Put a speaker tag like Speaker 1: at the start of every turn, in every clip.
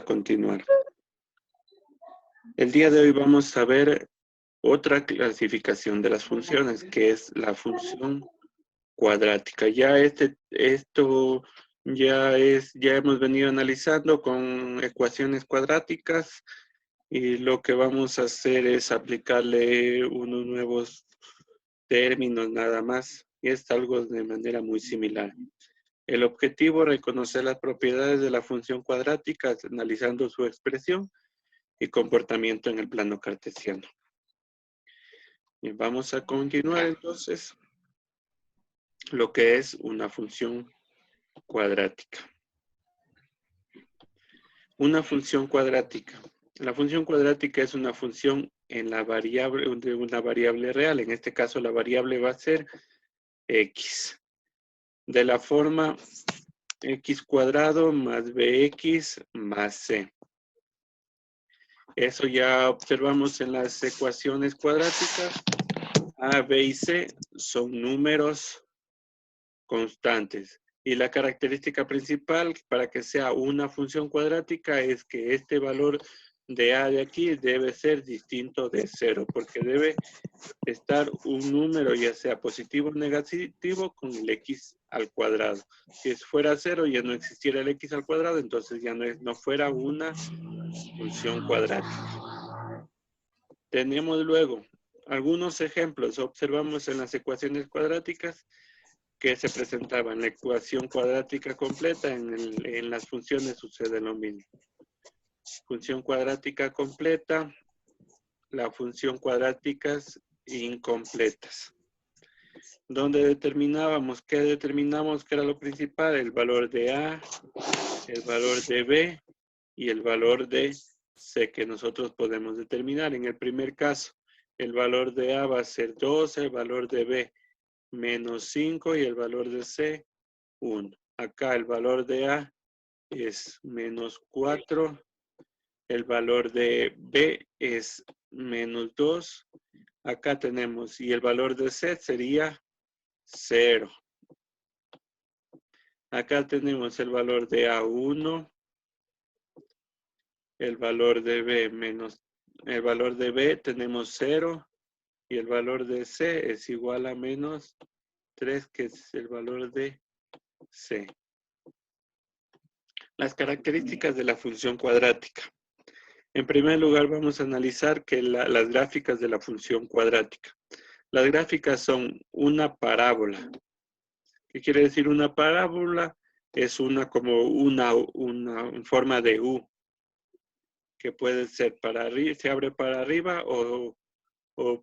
Speaker 1: continuar. El día de hoy vamos a ver otra clasificación de las funciones, que es la función cuadrática. Esto ya hemos venido analizando con ecuaciones cuadráticas y lo que vamos a hacer es aplicarle unos nuevos términos nada más. Y es algo de manera muy similar. El objetivo es reconocer las propiedades de la función cuadrática analizando su expresión y comportamiento en el plano cartesiano. Bien, vamos a continuar entonces lo que es una función cuadrática. Una función cuadrática. La función cuadrática es una función en la variable, de una variable real. En este caso la variable va a ser x. De la forma x cuadrado más bx más c. Eso ya observamos en las ecuaciones cuadráticas. A, B y C son números constantes. Y la característica principal para que sea una función cuadrática es que este valor de A de aquí debe ser distinto de 0, porque debe estar un número, ya sea positivo o negativo, con el x al cuadrado. Si fuera 0, ya no existiera el x al cuadrado, entonces ya no fuera una función cuadrática. Tenemos luego algunos ejemplos. Observamos en las ecuaciones cuadráticas que se presentaban. La ecuación cuadrática completa, en las funciones sucede lo mismo. Función cuadrática completa, la función cuadráticas incompletas. Donde determinamos que era lo principal, el valor de A, el valor de B y el valor de C que nosotros podemos determinar. En el primer caso, el valor de A va a ser 2, el valor de B menos 5 y el valor de C 1. Acá el valor de A es menos 4, el valor de B es menos 2. Acá tenemos, y el valor de C sería 0. Acá tenemos el valor de A1, el valor de B menos, el valor de B tenemos 0 y el valor de C es igual a menos 3, que es el valor de C. Las características de la función cuadrática. En primer lugar, vamos a analizar las gráficas de la función cuadrática. Las gráficas son una parábola. ¿Qué quiere decir una parábola? Es una en forma de U, que puede ser para arriba, se abre para arriba o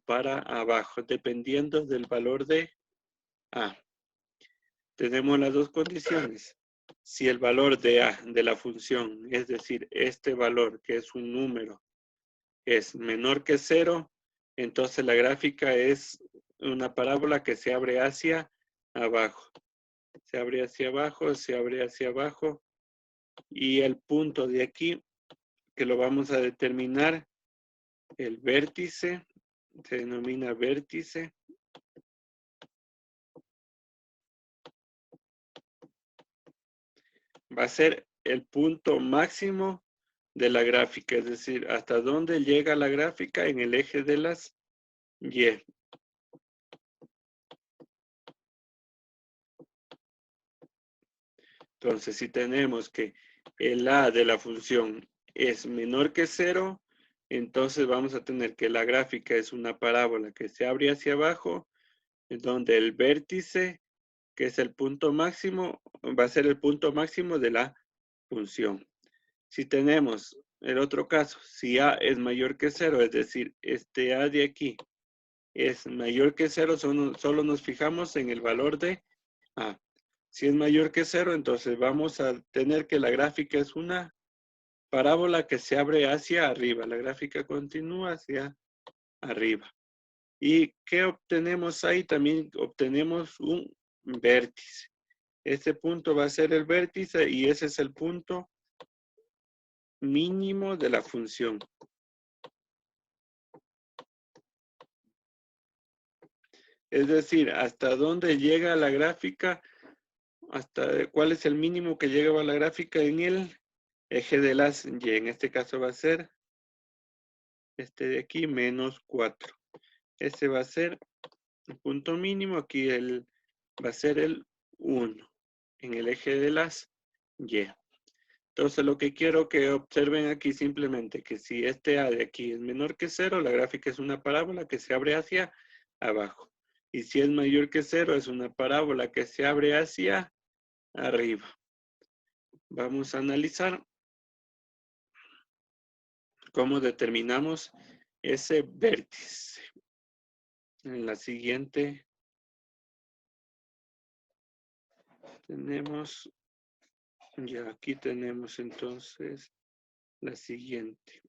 Speaker 1: para abajo, dependiendo del valor de A. Tenemos las dos condiciones. Si el valor de A de la función, es decir, este valor que es un número, es menor que 0, entonces la gráfica es una parábola que se abre hacia abajo. Se abre hacia abajo, se abre hacia abajo. Y el punto de aquí, que lo vamos a determinar, el vértice, se denomina vértice. Va a ser el punto máximo de la gráfica, es decir, hasta dónde llega la gráfica en el eje de las Y. Entonces, si tenemos que el A de la función es menor que 0, entonces vamos a tener que la gráfica es una parábola que se abre hacia abajo, en donde el vértice, que es el punto máximo, va a ser el punto máximo de la función. Si tenemos el otro caso, si A es mayor que 0, es decir, este A de aquí es mayor que 0, solo nos fijamos en el valor de A. Si es mayor que 0, entonces vamos a tener que la gráfica es una parábola que se abre hacia arriba. La gráfica continúa hacia arriba. ¿Y qué obtenemos ahí? También obtenemos un vértice. Este punto va a ser el vértice y ese es el punto mínimo de la función. Es decir, hasta dónde llega la gráfica, hasta cuál es el mínimo que llega a la gráfica en el Eje de las y, en este caso va a ser este de aquí, menos 4. Este va a ser el punto mínimo, aquí va a ser el 1 en el eje de las y. Entonces lo que quiero que observen aquí simplemente que si este A de aquí es menor que 0, la gráfica es una parábola que se abre hacia abajo. Y si es mayor que 0, es una parábola que se abre hacia arriba. Vamos a analizar cómo determinamos ese vértice. En la siguiente tenemos, ya aquí tenemos entonces la siguiente.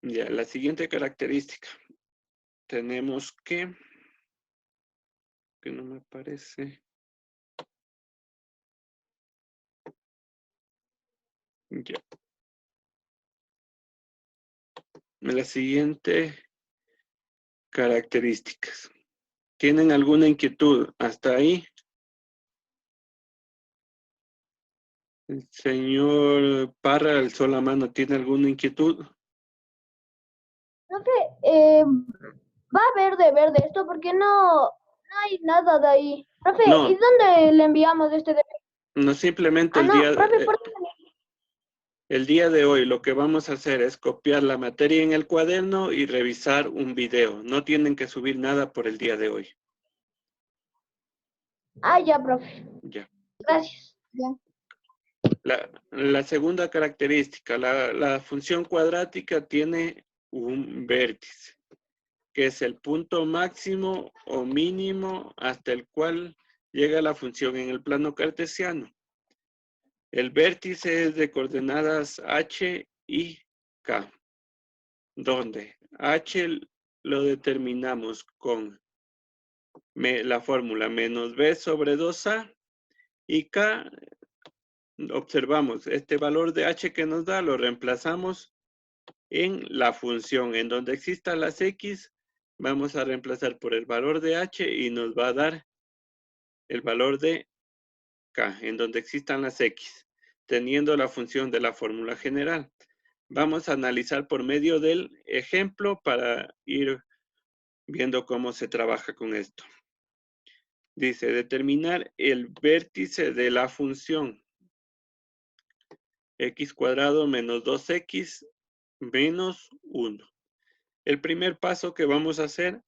Speaker 1: Ya, la siguiente característica. Tenemos que no me aparece. Ya. La siguiente características. ¿Tienen alguna inquietud hasta ahí? El señor Parra alzó la mano. ¿Tiene alguna inquietud?
Speaker 2: Profe, va verde esto porque no hay nada de ahí. Profe, ¿y
Speaker 1: No,
Speaker 2: dónde le enviamos este de...
Speaker 1: no simplemente
Speaker 2: Ah, no, profe, ¿por qué?
Speaker 1: el día de hoy lo que vamos a hacer es copiar la materia en el cuaderno y revisar un video. No tienen que subir nada por el día de hoy.
Speaker 2: Ah, ya, profe.
Speaker 1: Ya.
Speaker 2: Gracias. Ya.
Speaker 1: La segunda característica, la función cuadrática tiene un vértice, que es el punto máximo o mínimo hasta el cual llega la función en el plano cartesiano. El vértice es de coordenadas h y k, donde h lo determinamos con la fórmula menos b sobre 2a y k, observamos este valor de h que nos da, lo reemplazamos en la función. En donde existan las x, vamos a reemplazar por el valor de h y nos va a dar el valor de k, en donde existan las x, teniendo la función de la fórmula general. Vamos a analizar por medio del ejemplo para ir viendo cómo se trabaja con esto. Dice, determinar el vértice de la función x cuadrado menos 2x menos 1. El primer paso que vamos a hacer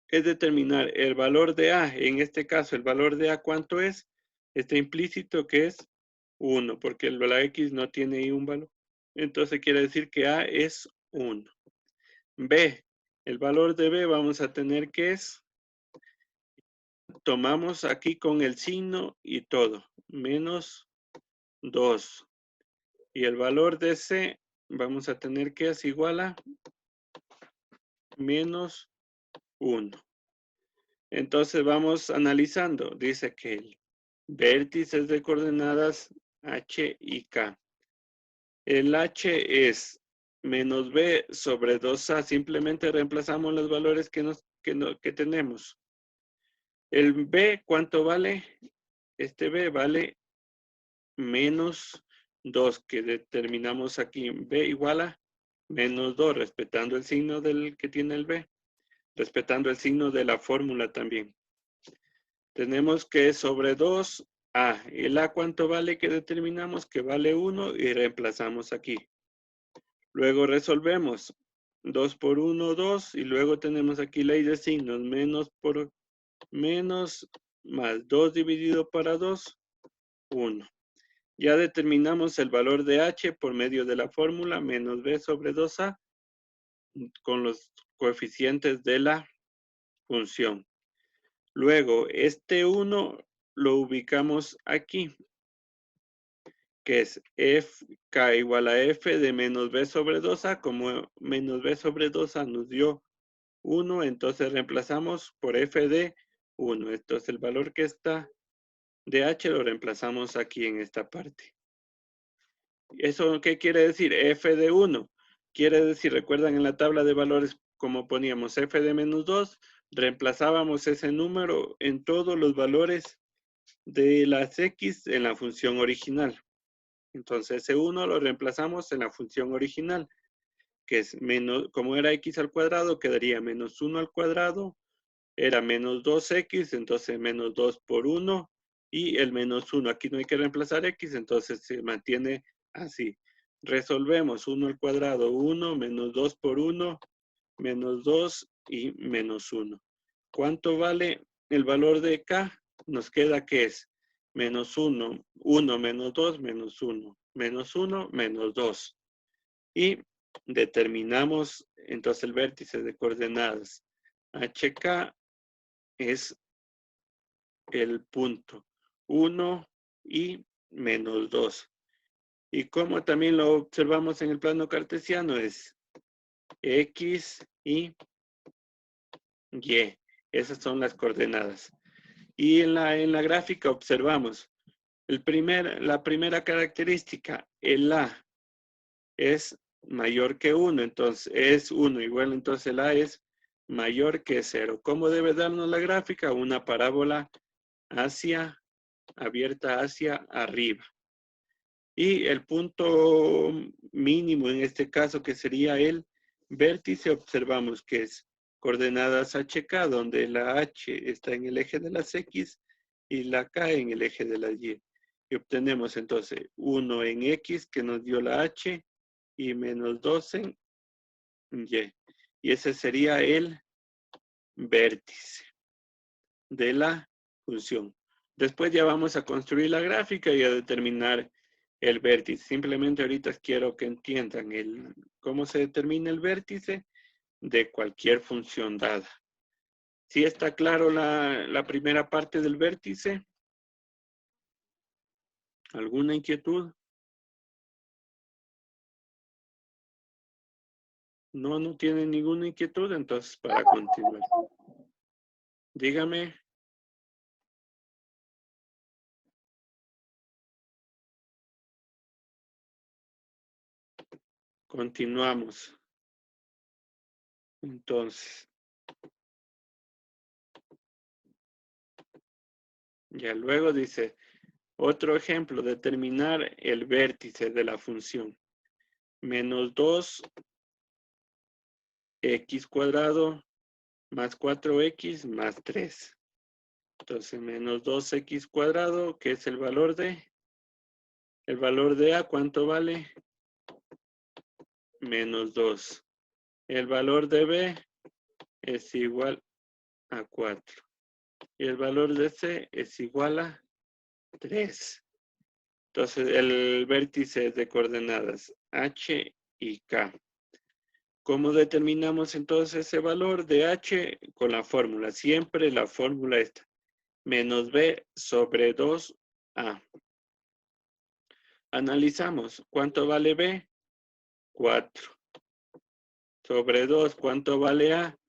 Speaker 1: es determinar el valor de a. En este caso, el valor de a, ¿cuánto es? Está implícito que es 1, porque la x no tiene ahí un valor. Entonces quiere decir que a es 1. B, el valor de b vamos a tener que es, tomamos aquí con el signo y todo, menos 2. Y el valor de c vamos a tener que es igual a menos 1. Entonces vamos analizando. Dice que el vértice es de coordenadas h y k. El h es menos b sobre 2a. Simplemente reemplazamos los valores que tenemos. El b, ¿cuánto vale? Este b vale menos 2, que determinamos aquí. B igual a menos 2, respetando el signo del que tiene el b. Respetando el signo de la fórmula también. Tenemos que sobre 2a. ¿El a cuánto vale que determinamos? Que vale 1 y reemplazamos aquí. Luego resolvemos. 2 por 1, 2. Y luego tenemos aquí ley de signos. Menos por menos más 2 dividido para 2, 1. Ya determinamos el valor de h por medio de la fórmula menos b sobre 2a con los coeficientes de la función. Luego, este 1 lo ubicamos aquí, que es k igual a f de menos b sobre 2a. Como menos b sobre 2a nos dio 1, entonces reemplazamos por f de 1. Entonces el valor que está de h lo reemplazamos aquí en esta parte. ¿Eso qué quiere decir? F de 1. Quiere decir, recuerdan en la tabla de valores como poníamos f de menos 2, reemplazábamos ese número en todos los valores de las X en la función original. Entonces, ese 1 lo reemplazamos en la función original, que es menos, como era X al cuadrado, quedaría menos 1 al cuadrado, era menos 2X, entonces menos 2 por 1, y el menos 1, aquí no hay que reemplazar X, entonces se mantiene así. Resolvemos 1 al cuadrado, 1, menos 2 por 1, menos 2 y menos 1. ¿Cuánto vale el valor de K? Nos queda que es menos 1, 1 menos 2, menos 1, menos 1, menos 2. Y determinamos entonces el vértice de coordenadas. HK es el punto 1 y menos 2. Y como también lo observamos en el plano cartesiano, es X y Y. Esas son las coordenadas. Y en la gráfica observamos la primera característica, el A es mayor que 1, entonces es 1 igual, entonces el A es mayor que 0. ¿Cómo debe darnos la gráfica? Una parábola abierta hacia arriba. Y el punto mínimo en este caso, que sería el vértice, observamos que es coordenadas HK, donde la H está en el eje de las X y la K en el eje de las Y. Y obtenemos entonces 1 en X, que nos dio la H, y menos 2 en Y. Y ese sería el vértice de la función. Después ya vamos a construir la gráfica y a determinar el vértice. Simplemente ahorita quiero que entiendan cómo se determina el vértice de cualquier función dada. ¿Sí está claro la primera parte del vértice? ¿Alguna inquietud? No tienen ninguna inquietud, entonces para continuar. Dígame. Continuamos. Entonces, ya luego dice, otro ejemplo, determinar el vértice de la función. Menos 2x cuadrado más 4x más 3. Entonces, menos 2x cuadrado, que es el valor de A, ¿cuánto vale? Menos 2. El valor de B es igual a 4. Y el valor de C es igual a 3. Entonces, el vértice de coordenadas H y K. ¿Cómo determinamos entonces ese valor de H? Con la fórmula. Siempre la fórmula está. Menos B sobre 2A. Analizamos. ¿Cuánto vale B? 4. Sobre 2, ¿cuánto vale A?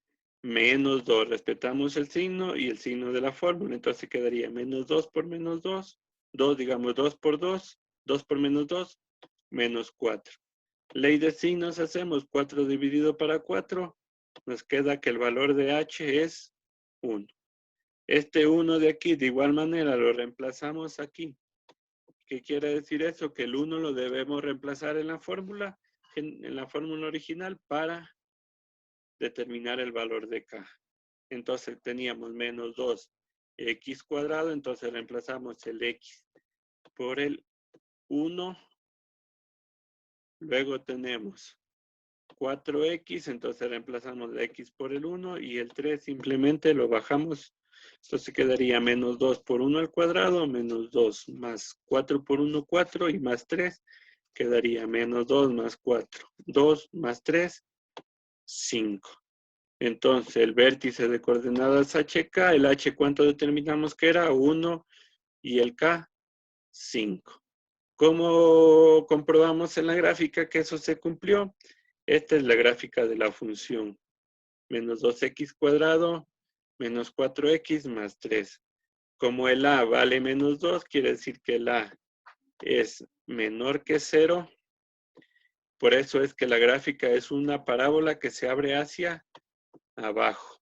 Speaker 1: Menos 2. Respetamos el signo y el signo de la fórmula. Entonces quedaría menos 2 por menos 2. 2, digamos 2 por 2. 2 por menos 2. Menos 4. Ley de signos hacemos 4 dividido para 4. Nos queda que el valor de H es 1. Este 1 de aquí, de igual manera, lo reemplazamos aquí. ¿Qué quiere decir eso? Que el 1 lo debemos reemplazar en la fórmula original para determinar el valor de K. Entonces teníamos menos 2x cuadrado, entonces reemplazamos el x por el 1. Luego tenemos 4x, entonces reemplazamos la x por el 1 y el 3 simplemente lo bajamos. Entonces quedaría menos 2 por 1 al cuadrado, menos 2 más 4 por 1, 4 y más 3. Quedaría menos 2 más 4, 2 más 3, 5. Entonces el vértice de coordenadas HK, el H ¿cuánto determinamos que era? 1 y el K, 5. ¿Cómo comprobamos en la gráfica que eso se cumplió? Esta es la gráfica de la función. Menos 2x cuadrado, menos 4x más 3. Como el A vale menos 2, quiere decir que el A es menor que 0. Por eso es que la gráfica es una parábola que se abre hacia abajo.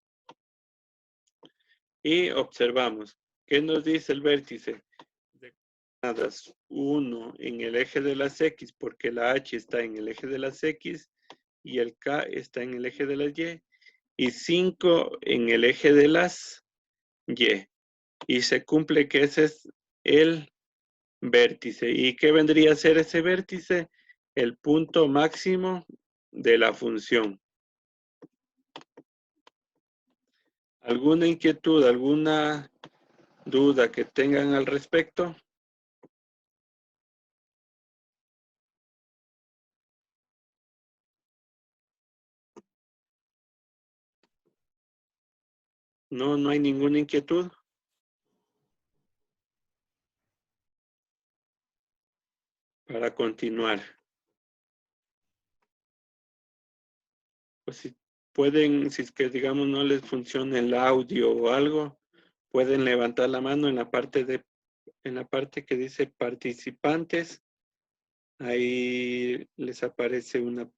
Speaker 1: Y observamos. ¿Qué nos dice el vértice? De coordenadas 1 en el eje de las X, porque la H está en el eje de las X y el K está en el eje de las Y. Y 5 en el eje de las Y. Y se cumple que ese es el vértice. ¿Y qué vendría a ser ese vértice? El punto máximo de la función. ¿Alguna inquietud, alguna duda que tengan al respecto? No, no hay ninguna inquietud. Para continuar. Pues si pueden, si es que digamos no les funciona el audio o algo, pueden levantar la mano en la parte que dice participantes. Ahí les aparece una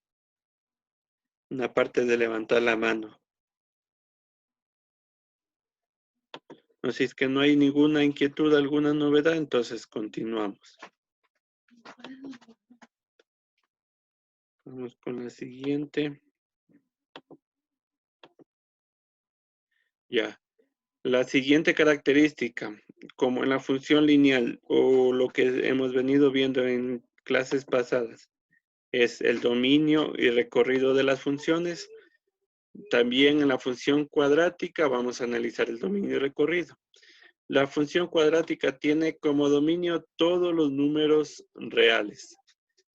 Speaker 1: parte de levantar la mano. No, si es que no hay ninguna inquietud, alguna novedad, entonces continuamos. Vamos con la siguiente. Ya. La siguiente característica, como en la función lineal o lo que hemos venido viendo en clases pasadas, es el dominio y recorrido de las funciones. También en la función cuadrática vamos a analizar el dominio y recorrido. La función cuadrática tiene como dominio todos los números reales.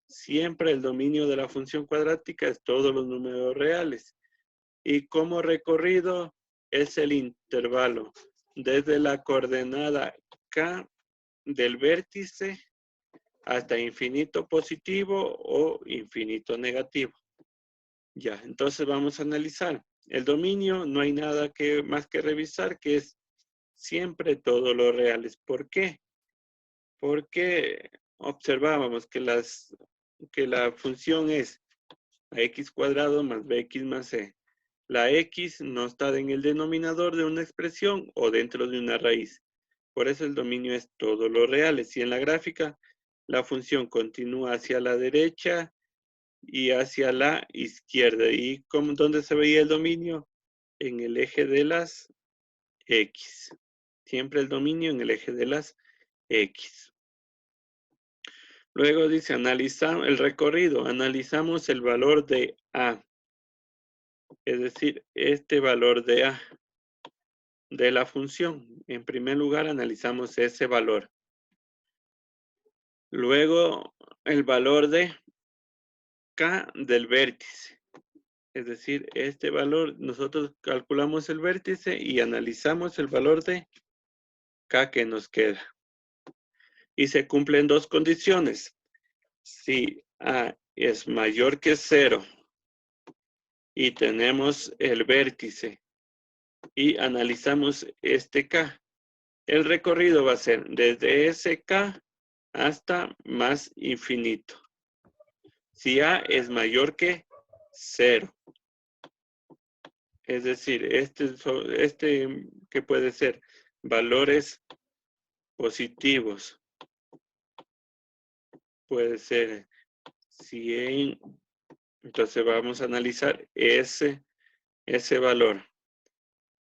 Speaker 1: Siempre el dominio de la función cuadrática es todos los números reales. Y como recorrido es el intervalo desde la coordenada K del vértice hasta infinito positivo o infinito negativo. Ya, entonces vamos a analizar. El dominio no hay nada más que revisar, que es siempre todos los reales. ¿Por qué? Porque observábamos que la función es ax cuadrado más bx más c. La x no está en el denominador de una expresión o dentro de una raíz. Por eso el dominio es todos los reales. Y en la gráfica, la función continúa hacia la derecha y hacia la izquierda. ¿Y dónde se veía el dominio? En el eje de las X. Siempre el dominio en el eje de las X. Luego dice, analizamos el recorrido. Analizamos el valor de A. Es decir, este valor de A de la función. En primer lugar, analizamos ese valor. Luego, el valor de K del vértice. Es decir, este valor, nosotros calculamos el vértice y analizamos el valor de K que nos queda. Y se cumplen dos condiciones. Si A es mayor que 0 y tenemos el vértice y analizamos este K, el recorrido va a ser desde ese K hasta más infinito. Si A es mayor que 0. Es decir, este que puede ser valores positivos. Puede ser 100. Entonces vamos a analizar ese valor.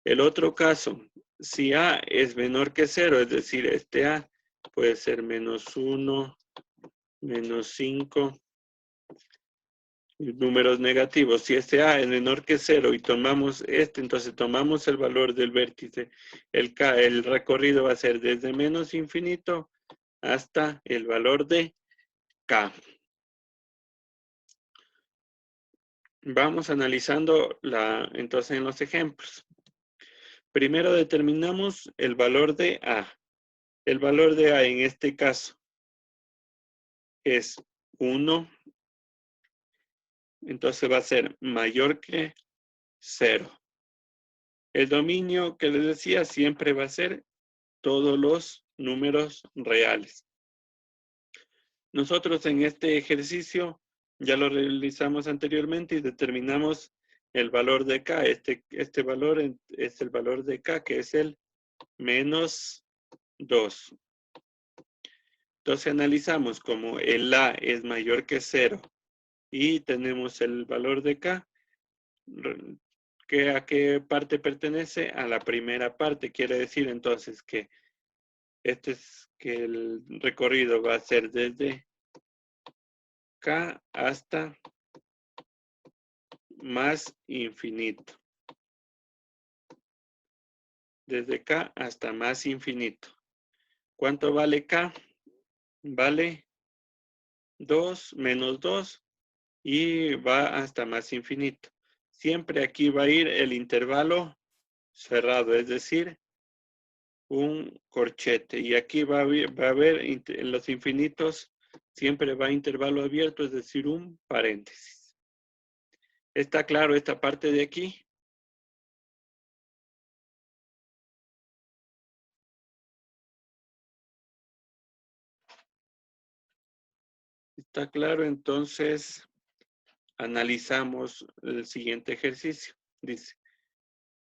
Speaker 1: El otro caso, si A es menor que 0, es decir, este A puede ser menos 1, menos 5, números negativos. Si este A es menor que 0 y tomamos entonces tomamos el valor del vértice, el K, el recorrido va a ser desde menos infinito hasta el valor de K. Vamos analizando entonces en los ejemplos. Primero determinamos el valor de A. El valor de A en este caso es 1. Entonces va a ser mayor que 0. El dominio que les decía siempre va a ser todos los números reales. Nosotros en este ejercicio ya lo realizamos anteriormente y determinamos el valor de K. Este valor es el valor de K, que es el menos 2. Entonces analizamos como el A es mayor que 0 y tenemos el valor de K. ¿A qué parte pertenece? A la primera parte. Quiere decir entonces que que el recorrido va a ser desde K hasta más infinito. Desde K hasta más infinito. ¿Cuánto vale K? Vale 2 menos 2 y va hasta más infinito. Siempre aquí va a ir el intervalo cerrado, es decir, un corchete. Y aquí va a haber en los infinitos, siempre va a intervalo abierto, es decir, un paréntesis. ¿Está claro esta parte de aquí? ¿Está claro? Entonces, analizamos el siguiente ejercicio. Dice,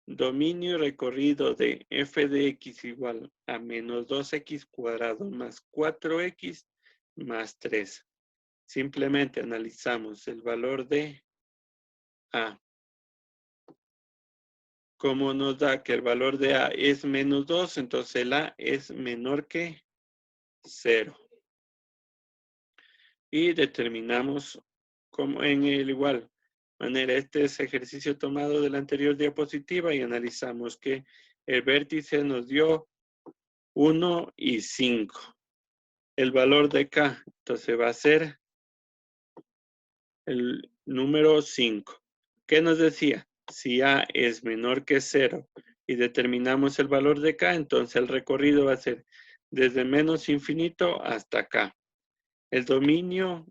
Speaker 1: dominio y recorrido de f de x igual a menos 2x cuadrado más 4x más 3. Simplemente analizamos el valor de a. Como nos da que el valor de a es menos 2, entonces el a es menor que 0. Y determinamos como en el igual manera. Este es ejercicio tomado de la anterior diapositiva y analizamos que el vértice nos dio 1 y 5. El valor de K, entonces va a ser el número 5. ¿Qué nos decía? Si A es menor que 0 y determinamos el valor de K, entonces el recorrido va a ser desde menos infinito hasta acá. El dominio,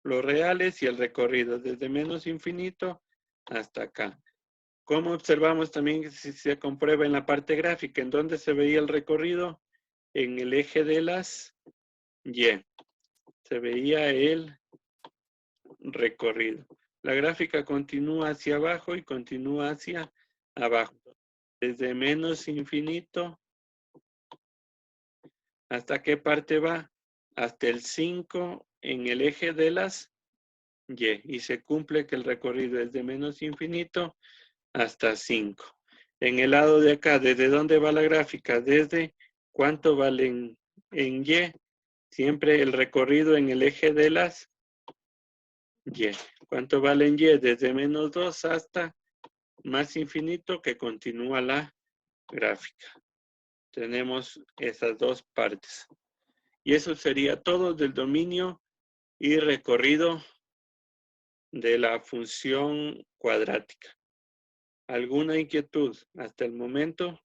Speaker 1: los reales y el recorrido desde menos infinito hasta acá. Como observamos también si se comprueba en la parte gráfica, ¿en dónde se veía el recorrido? En el eje de las Y. Se veía el recorrido. La gráfica continúa hacia abajo y continúa hacia abajo. Desde menos infinito, ¿hasta qué parte va? Hasta el 5 en el eje de las Y. Y se cumple que el recorrido es de menos infinito hasta 5. En el lado de acá, ¿desde dónde va la gráfica? Desde cuánto valen en Y. Siempre el recorrido en el eje de las Y. ¿Cuánto vale en Y? Desde menos 2 hasta más infinito, que continúa la gráfica. Tenemos esas dos partes. Y eso sería todo del dominio y recorrido de la función cuadrática. ¿Alguna inquietud hasta el momento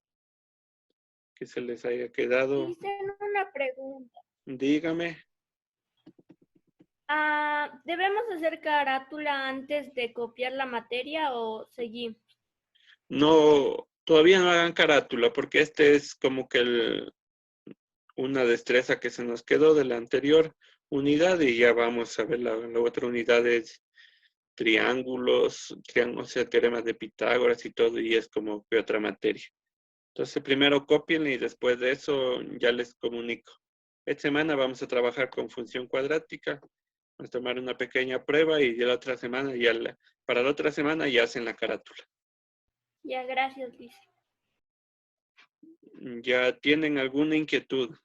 Speaker 1: que se les haya quedado?
Speaker 2: Hice una pregunta.
Speaker 1: Dígame.
Speaker 2: ¿Debemos hacer carátula antes de copiar la materia o seguimos?
Speaker 1: No, todavía no hagan carátula porque este es como que una destreza que se nos quedó de la anterior unidad y ya vamos a ver la otra unidad es triángulos, o sea, teoremas de Pitágoras y todo, y es como que otra materia. Entonces primero copienle y después de eso ya les comunico. Esta semana vamos a trabajar con función cuadrática, vamos a tomar una pequeña prueba y ya la otra semana, para la otra semana ya hacen la carátula.
Speaker 2: Ya, gracias, Liz.
Speaker 1: ¿Ya tienen alguna inquietud?